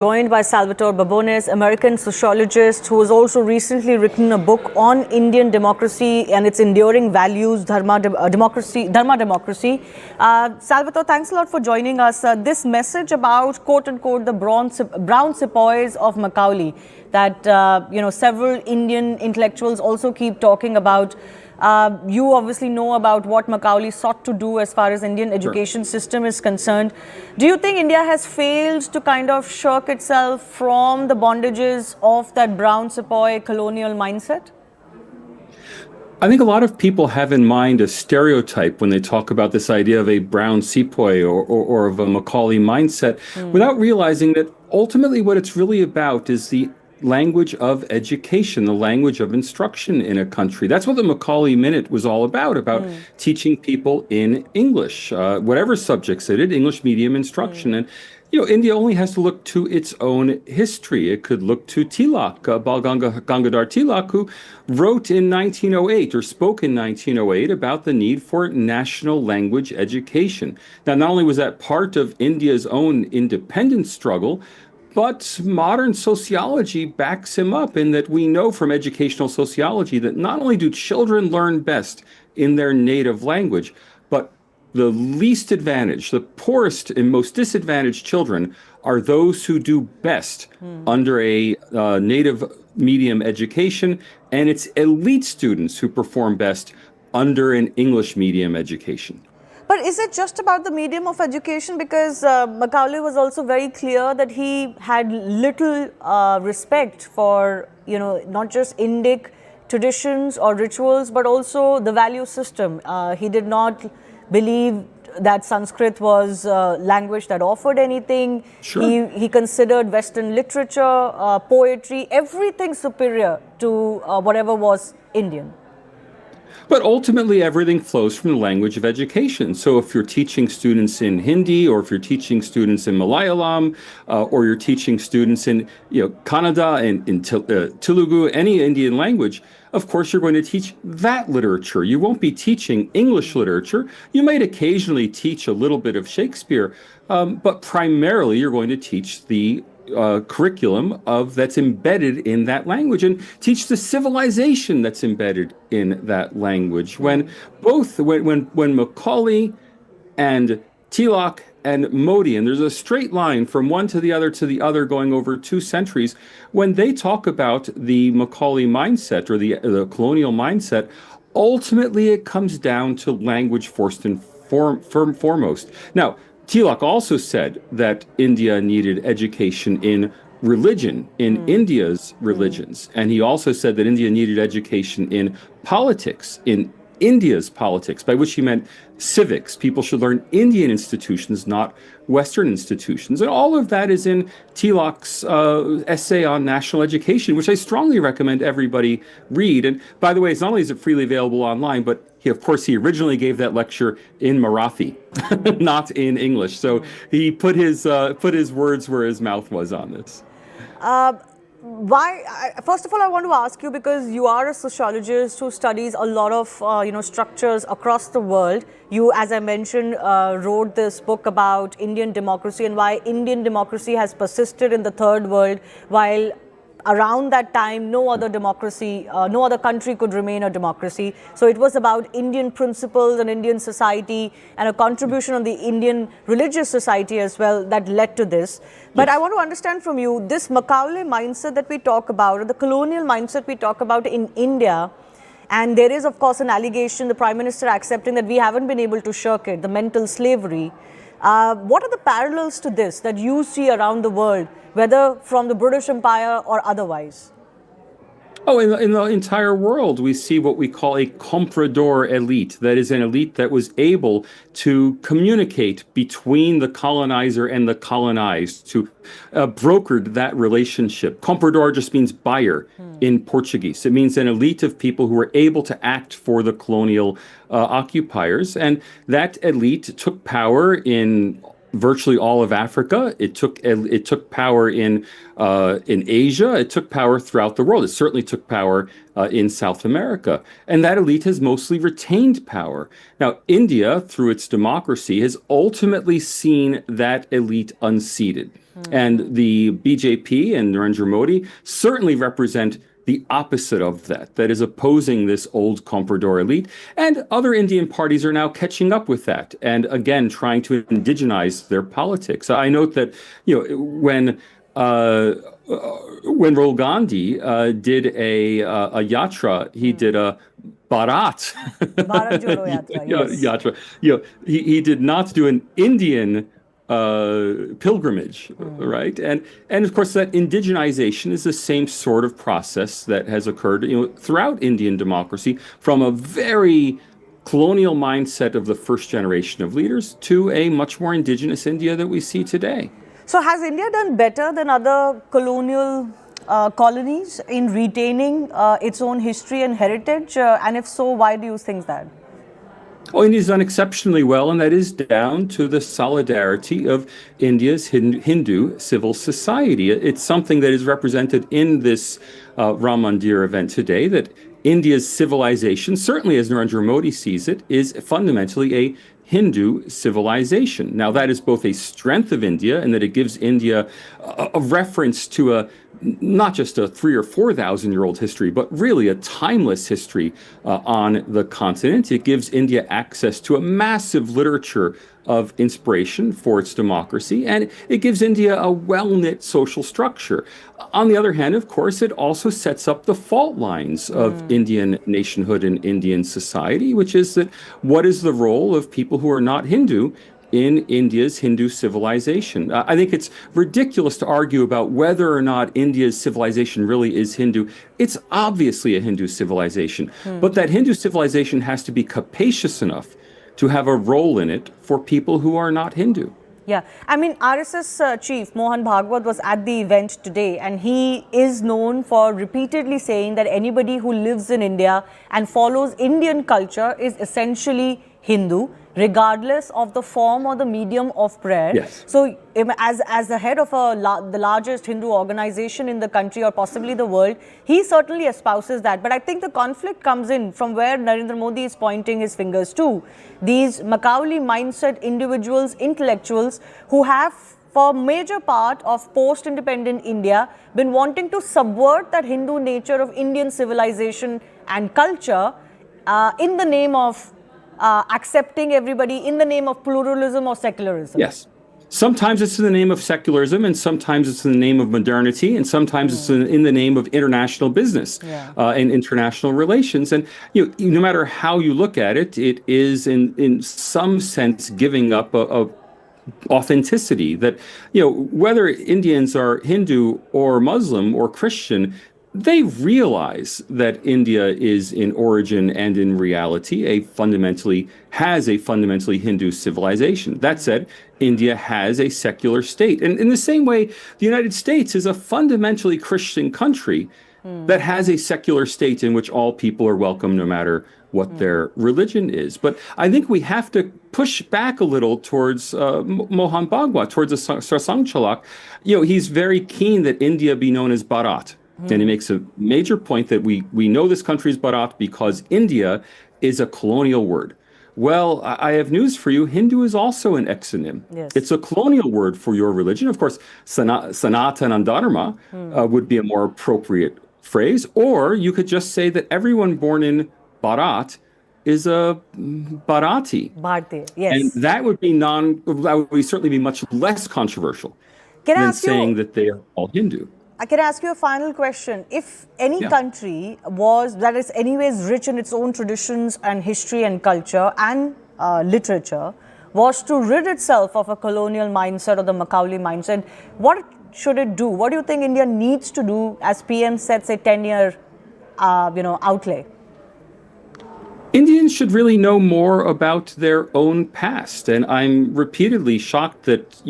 joined by Salvatore Babones, American sociologist who has also recently written a book on Indian democracy and its enduring values, democracy. Salvatore, thanks a lot for joining us. This message about, quote unquote, the brown sepoys of Macaulay that several Indian intellectuals also keep talking about. You obviously know about what Macaulay sought to do as far as Indian education system is concerned. Do you think India has failed to kind of shirk itself from the bondages of that brown sepoy colonial mindset? I think a lot of people have in mind a stereotype when they talk about this idea of a brown sepoy or of a Macaulay mindset, without realizing that ultimately what it's really about is the language of education, the language of instruction in a country. That's what the Macaulay Minute was all about teaching people in English, whatever subjects it is, English medium instruction. And India only has to look to its own history. It could look to Tilak, Bal Gangadhar Tilak, who wrote in 1908 or spoke in 1908 about the need for national language education. Now, not only was that part of India's own independence struggle, but modern sociology backs him up in that we know from educational sociology that not only do children learn best in their native language, but the least advantaged, the poorest and most disadvantaged children are those who do best under a native medium education, and it's elite students who perform best under an English medium education. But is it just about the medium of education? Because Macaulay was also very clear that he had little respect for, not just Indic traditions or rituals, but also the value system. He did not believe that Sanskrit was a language that offered anything. Sure. He considered Western literature, poetry, everything superior to whatever was Indian. But ultimately, everything flows from the language of education. So if you're teaching students in Hindi, or if you're teaching students in Malayalam, or you're teaching students in Kannada and in Telugu, any Indian language, of course, you're going to teach that literature. You won't be teaching English literature. You might occasionally teach a little bit of Shakespeare, but primarily you're going to teach the curriculum that's embedded in that language and teach the civilization that's embedded in that language. When Macaulay and Tilak and Modi, and there's a straight line from one to the other going over 2 centuries, when they talk about the Macaulay mindset or the colonial mindset, ultimately it comes down to language first and foremost. Now, Tilak also said that India needed education in religion, in India's religions. And he also said that India needed education in politics, in India's politics, by which he meant civics. People should learn Indian institutions, not Western institutions. And all of that is in Tilak's essay on national education, which I strongly recommend everybody read. And by the way, not only is it freely available online, but he originally gave that lecture in Marathi, not in English. So he put his words where his mouth was on this. First of all, I want to ask you, because you are a sociologist who studies a lot of structures across the world. You, as I mentioned, wrote this book about Indian democracy and why Indian democracy has persisted in the third world, while around that time no other country could remain a democracy. So it was about Indian principles and Indian society and a contribution of the Indian religious society as well that led to this. But Yes. I want to understand from you, this Macaulay mindset that we talk about, or the colonial mindset we talk about in India, and there is of course an allegation, the Prime Minister accepting that we haven't been able to shirk it, the mental slavery. What are the parallels to this that you see around the world, whether from the British Empire or otherwise? Oh, in the entire world, we see what we call a Comprador elite. That is an elite that was able to communicate between the colonizer and the colonized, to brokered that relationship. Comprador just means buyer in Portuguese. It means an elite of people who were able to act for the colonial occupiers. And that elite took power in virtually all of Africa. It took power in Asia. It took power throughout the world. It certainly took power in South America, and that elite has mostly retained power. Now, India, through its democracy, has ultimately seen that elite unseated, and the BJP and Narendra Modi certainly represent the opposite of that, that is opposing this old Comprador elite. And other Indian parties are now catching up with that and again trying to indigenize their politics. I note that, when Rahul Gandhi did a yatra, he did a Bharat Bharat Jodo Yatra, yes. yatra. He did not do an Indian pilgrimage, right? And of course, that indigenization is the same sort of process that has occurred, throughout Indian democracy, from a very colonial mindset of the first generation of leaders to a much more indigenous India that we see today. So has India done better than other colonial colonies in retaining its own history and heritage? And if so, why do you think that? Oh, India's done exceptionally well, and that is down to the solidarity of India's Hindu civil society. It's something that is represented in this Ram Mandir event today, that India's civilization, certainly as Narendra Modi sees it, is fundamentally a Hindu civilization. Now, that is both a strength of India in that it gives India a reference to not just a 3,000 or 4,000-year-old history, but really a timeless history on the continent. It gives India access to a massive literature of inspiration for its democracy, and it gives India a well-knit social structure. On the other hand, of course, it also sets up the fault lines of Indian nationhood and Indian society, which is that what is the role of people who are not Hindu in India's Hindu civilization? I think it's ridiculous to argue about whether or not India's civilization really is Hindu. It's obviously a Hindu civilization, but that Hindu civilization has to be capacious enough to have a role in it for people who are not Hindu. Yeah, I mean, RSS chief Mohan Bhagwat was at the event today, and he is known for repeatedly saying that anybody who lives in India and follows Indian culture is essentially Hindu, regardless of the form or the medium of prayer. Yes. So, as the head of the largest Hindu organization in the country or possibly the world, he certainly espouses that. But I think the conflict comes in from where Narendra Modi is pointing his fingers to. These Macaulay mindset individuals, intellectuals who have, for a major part of post-independent India, been wanting to subvert that Hindu nature of Indian civilization and culture in the name of accepting everybody, in the name of pluralism or secularism. Yes. Sometimes it's in the name of secularism, and sometimes it's in the name of modernity, and sometimes it's in the name of international business and international relations. And no matter how you look at it, it is in some sense giving up of authenticity. That whether Indians are Hindu or Muslim or Christian, they realize that India is in origin and in reality has a fundamentally Hindu civilization. That said, India has a secular state. And in the same way, the United States is a fundamentally Christian country that has a secular state in which all people are welcome no matter what their religion is. But I think we have to push back a little towards Mohan Bhagwat, towards the Sarsang-Chalak. He's very keen that India be known as Bharat. And he makes a major point that we know this country is Bharat because India is a colonial word. Well, I have news for you. Hindu is also an exonym. Yes. It's a colonial word for your religion. Of course, Sanatana Dharma would be a more appropriate phrase. Or you could just say that everyone born in Bharat is a Bharati. Bharti, yes. And that would certainly be much less controversial than saying that they are all Hindu. I can ask you a final question. If any country that is anyways rich in its own traditions and history and culture and literature, was to rid itself of a colonial mindset or the Macaulay mindset, what should it do? What do you think India needs to do as PM sets a 10-year outlay? Indians should really know more about their own past. And I'm repeatedly shocked that,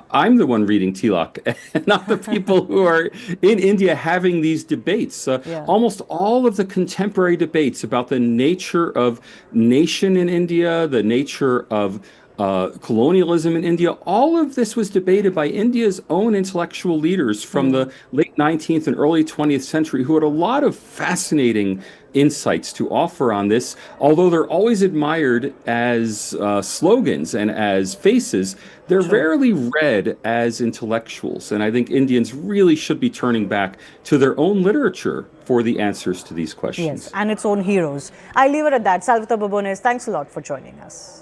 I'm the one reading Tilak and not the people who are in India having these debates. Almost all of the contemporary debates about the nature of nation in India, the nature of colonialism in India. All of this was debated by India's own intellectual leaders from the late 19th and early 20th century who had a lot of fascinating insights to offer on this. Although they're always admired as slogans and as faces, they're True. rarely read as intellectuals. And I think Indians really should be turning back to their own literature for the answers to these Yes, questions. and its own heroes. I leave it at that. Salvatore Babones, thanks a lot for joining us.